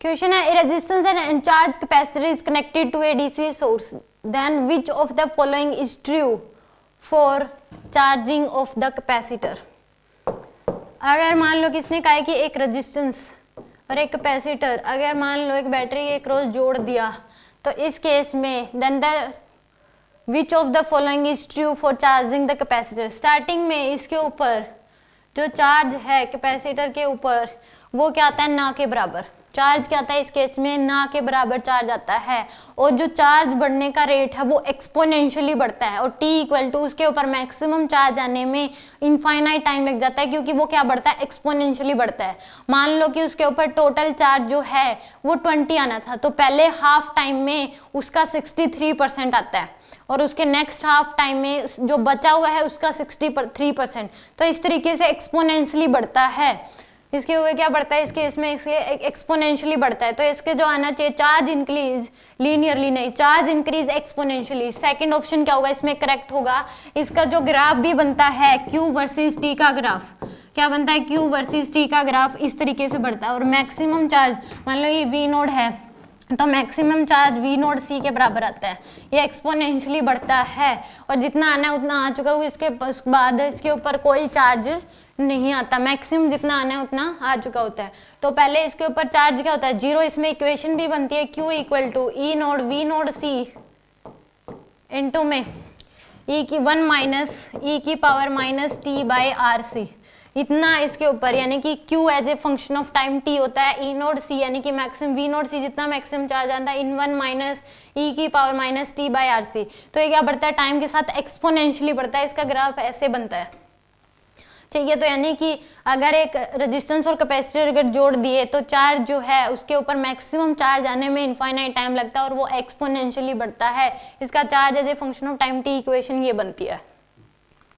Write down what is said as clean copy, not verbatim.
Question है a resistance and charge capacitor is connected to a DC source, then which of the following is true for charging of the capacitor. अगर मान लो किसने कहा है कि एक रेजिस्टेंस और एक कैपेसिटर, अगर मान लो एक बैटरी के क्रॉस जोड़ दिया, तो इस केस में then the which of the following is true for charging the capacitor. Starting में इसके ऊपर जो चार्ज है कैपेसिटर के ऊपर वो क्या आता है, ना के बराबर। चार्ज क्या आता है इस केस में, ना के बराबर चार्ज आता है, और जो चार्ज बढ़ने का रेट है वो एक्सपोनेंशियली बढ़ता है, और t इक्वल टू उसके ऊपर मैक्सिमम चार्ज आने में इनफाइनाइट टाइम लग जाता है, क्योंकि वो क्या बढ़ता है, एक्सपोनेंशियली बढ़ता है। मान लो कि उसके ऊपर टोटल चार्ज जो है वो 20 आना था, तो पहले हाफ टाइम में उसका 63% आता है, और उसके नेक्स्ट हाफ टाइम में जो बचा हुआ है उसका 63%। तो इस तरीके से एक्सपोनेंशियली बढ़ता है। इसके हुए क्या बढ़ता है, इसके इसमें इसके एक्सपोनेंशियली बढ़ता है। तो इसके जो आना चाहिए चार्ज इंक्रीज लीनियरली नहीं, charge increase exponentially. Second option क्या होगा इसमें करेक्ट होगा। इसका जो ग्राफ भी बनता है Q वर्सेस T का ग्राफ, क्या बनता है, Q वर्सेस T का ग्राफ इस तरीके से बढ़ता है। और मैक्सिमम चार्ज मान लो ये V नोड है, तो maximum charge V node C के बराबर आता है। ये एक्सपोनेंशियली बढ़ता है, और जितना आना है उतना आ चुका है, इसके बाद इसके ऊपर कोई चार्ज नहीं आता, मैक्सिमम जितना आना है उतना आ चुका होता है। तो पहले इसके ऊपर चार्ज क्या होता है, 0। इसमें इक्वेशन भी बनती है Q equal to E node V node C into में E की 1 माइनस E की power minus T by RC, इतना इसके ऊपर, यानी कि Q as a function of time T होता है। E नोड C यानी कि मैक्सिमम V नोड C जितना मैक्सिमम चार्ज आता है इन 1 माइनस E की power minus T by RC। तो ये क्या बढ़ता है, टाइम के साथ एक्सपोनेंशियली बढ़ता है। इसका ग्राफ ऐसे बनता है, ठीक है। तो यानी कि अगर एक रेजिस्टेंस और कैपेसिटर अगर जोड़ दिए तो चार्ज जो है उसके ऊपर मैक्सिमम चार्ज आने में इनफाइनाइट टाइम लगता है, और वो एक्सपोनेंशियली बढ़ता है। इसका charge as a function of time T equation ये बनती है।